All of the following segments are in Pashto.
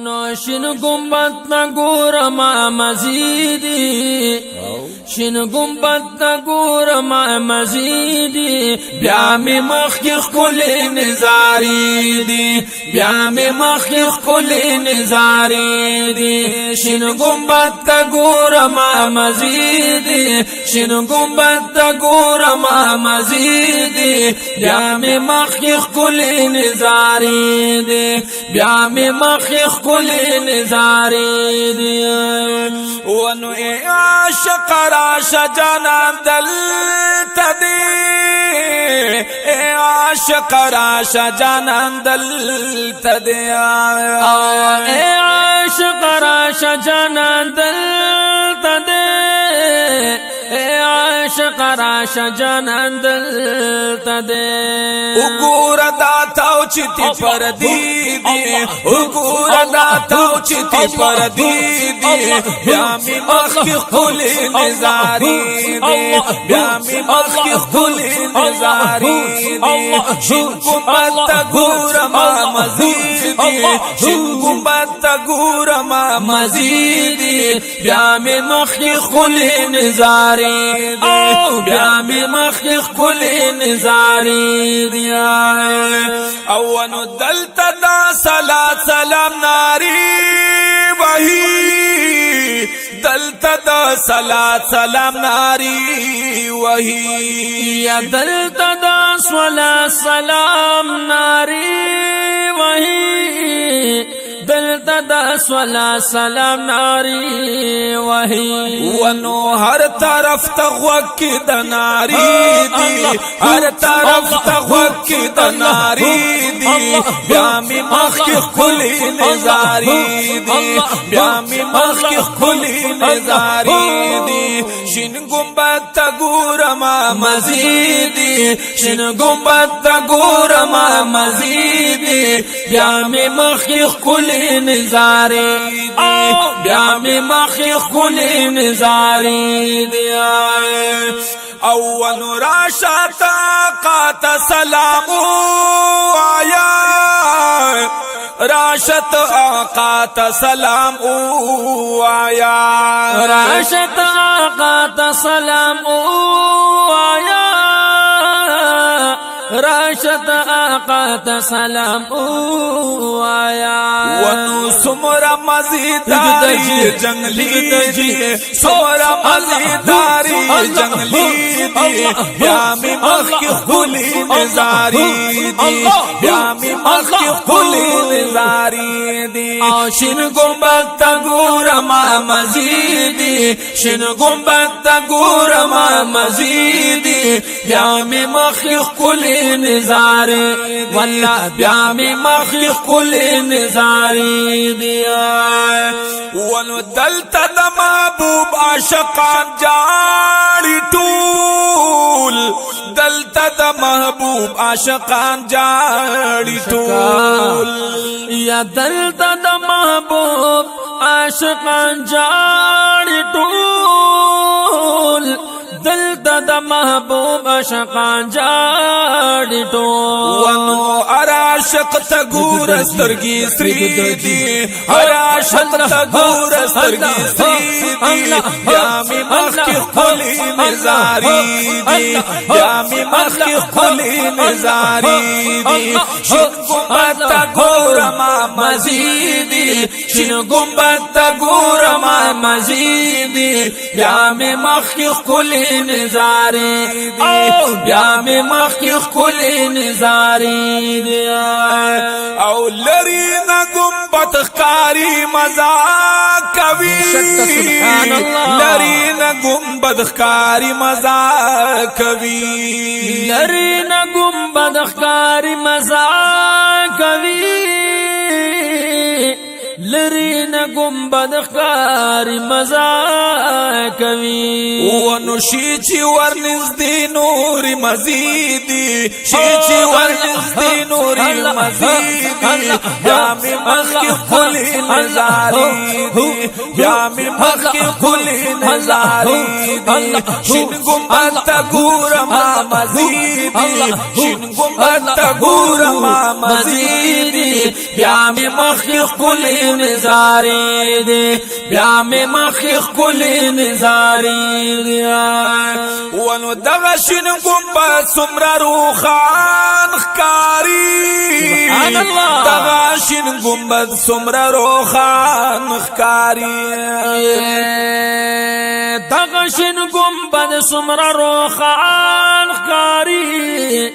ونو شین گنبد نگورم مزیدی شین گنبد نگورم مزیدی بیا می مخیخ کلی نزاری دی بیا می مخیخ کلی نزاری دی شین گنبد نگورم مزیدی شین گنبد نگورم مزیدی بیا می مخیخ کلی نزاری دی بیا می مخیخ کلی نزاری دی ونو ای عاشق راش جانان دل تدی ای عاشق راش جانان دل تدی ای عاشق راش جانان دل تدی ای عاشق راش جانان دل تدی وګور داتاو چې پر دی دی وګور داتاو چې پر دی دی بیا می مخ خلی نزاری دی بیا می مخ خلی نزاری دی شین گنبد گورم مزیدی شین گنبد گورم مزیدی بیا می مخ خلی نزاری دی بیا می مخ خلی نزاری دی او نو دلتا دا صلات سلام ناری وہی دلتا دا صلات سلام ناری وہی یا دلتا دا صلات سلام ناری وہی دلتا دا صلات سلام ناری وہی ونو ہر طرف تغوک دا ناری دی ہر طرف تغوک دا ناری دی بیا می مخی خلی نزاری دی بیا می مخی خلی نزاری دی شین گنبد تا گورم مزیدی شین گنبد تا گورم مزیدی بیا می مخی خلی نزاری دی بیا می مخی خلی نزاری دی او نوراشا طاقت سلام آیا راشت آقات سلام آیا راشت آقات سلام آیا راشد آقات سلام آیا ونو سمرا مزیداری جنگلی دی سمرا مزیداری جنگلی دی بیا می مخی خلی نزاری دی بیا می مخی خلی نزاری دی شین گنبد تا گورم مزیدی شین گنبد تا گورم مزیدی بیا می مخی خلی نزاری والله بیا می مخی خلی نزاری دیا ونو دلتا دا محبوب عاشقان جاری طول دلتا دا محبوب عاشقان جاری طول یا دلتا دا محبوب عاشقان جاری طول دلتا دا محبوب عاشقان جاری طول ونو عاشق تا گور سترگی سری دی هر عاشق تا گور سترگی سری دی بیا می مخی خلی نزاری دی بیا می مخی خلی نزاری دی شین گنبد تا گورم مزیدی شین گنبد تا گورم مزیدی بیا می مخی خلی نزاری دی بیا می مخی خلی نزاری دی او لری نا گنبد خکاری مزا کوي لری نا گنبد خکاری مزا کوي لری نا گنبد خکاری مزا کوي لری نه گنبد ښکاری مزا کوي ونشي چې ورنږدې نورې مزیدي شي چې ورنږدې نورې مزیدي بیا مې مخکې ښکلې نظارې دي بیا مې مخکې ښکلې نظارې دي شین ګنبد ته ګورم مزیدي شین گنبد تا گورم مزیدی بیا می مخی خلی نظاری دی بیا می مخی خلی نظاری دی ونو دغه شین گنبد سمرا روخان خکاری دغه شین گنبد سمرا روخان خکاری دغه شین گنبد سمرا روخان خکاری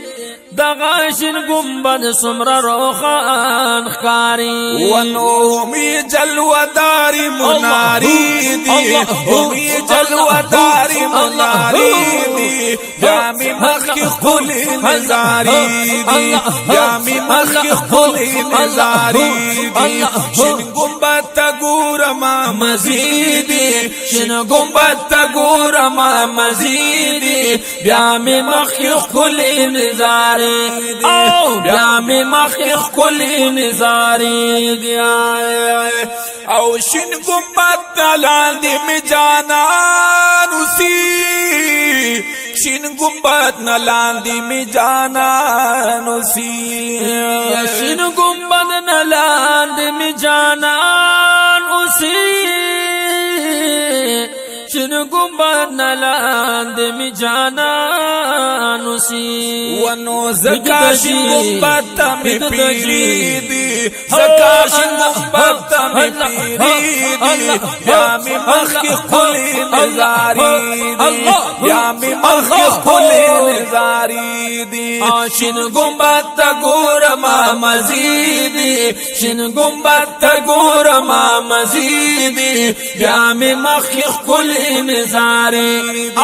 دغه شین گنبد سمرا روخان خکاری ونو می جلوه داری مناری دی می جلوه داری مناری دی بیا می مخی خلی نظاری دی بیا می مخی خلی نظاری دی شین گنبد تا گورم مزیدی شین گنبد تا گورم مزیدی بیا می مخی خلی نظاری بیا می مخی خلی نظاری دی او شین گنبد تلاندی می جانان اسی شین گنبد نلاندی می جانان اسی شین گنبد نلاندی می جانان اسی شین گنبد نلاندی می جانان اسی ونو زکا شین گنبد تا می پیری دی زکا شین گنبد تا می پیری دی بیا می مخی خلی نظاری دی بیا می مخی خلی نظاری دی شین گنبد تا گورم مزیدی شین گنبد تا گورم مزیدی بیا می مخی خلی نظاری دی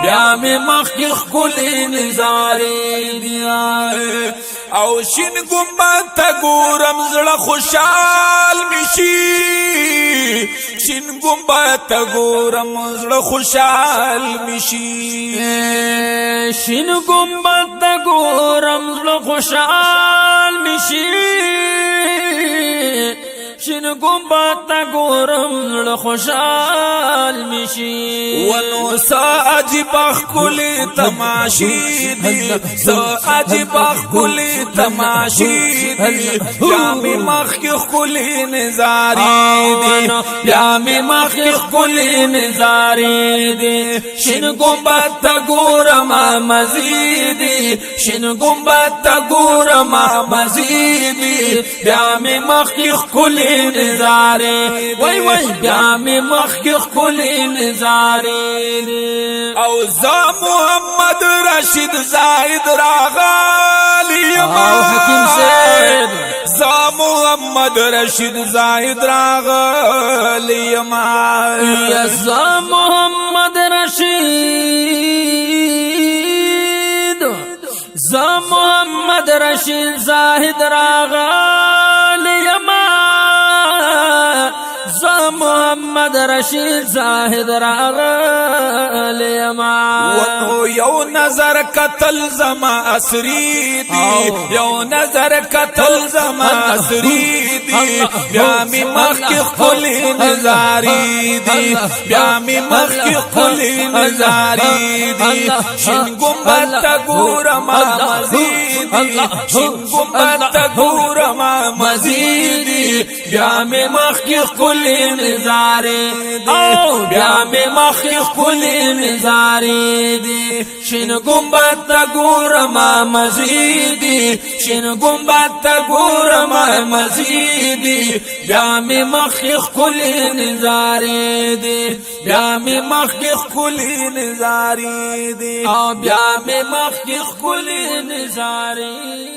بیا می مخی خلی نظاری دی او شین گنبد تا گورم زړه خوشحال میشي شین گنبد تا گورم زړه خوشحال میشي شین گنبد تا گورم زړه خوشحال میشي شین گنبد تا گورم زړه خوشحال میشي ونو سا عجیب خلی تماشی دی سا عجیب خلی تماشی دی بیا می مخی خلی نظاری دی بیا می مخی خلی نظاری دی شین گنبد تا گورم مزیدی شین گنبد تا گورم مزیدی بیا می مخی خلی نظاری وای وای بیا می مخی خلی نظاری او زا محمد رشید زاید راغالی او حکیم سید زا محمد رشید زاید راغالی یا زا محمد رشید زا محمد رشید زاهد راغالی زا محمد رشید زاهد راغلی ما ونو یو نظر قتل زما اسری دی یو نظر قتل زما اسری دی بیا می مخی خلی نظاری دی بیا می مخی خلی نظاری دی شین گنبد تا گورم مزیدی شین گنبد تا گورم مزیدی بیا می مخی خلی نظاری دی بیا می مخی خلی نظاری دی شین گنبد تا گورم مزیدی شین گنبد تا گورم مزیدی بیا می مخی خلی نظاری دی بیا می مخی خلی نظاری دی بیا می مخی خلی نظاری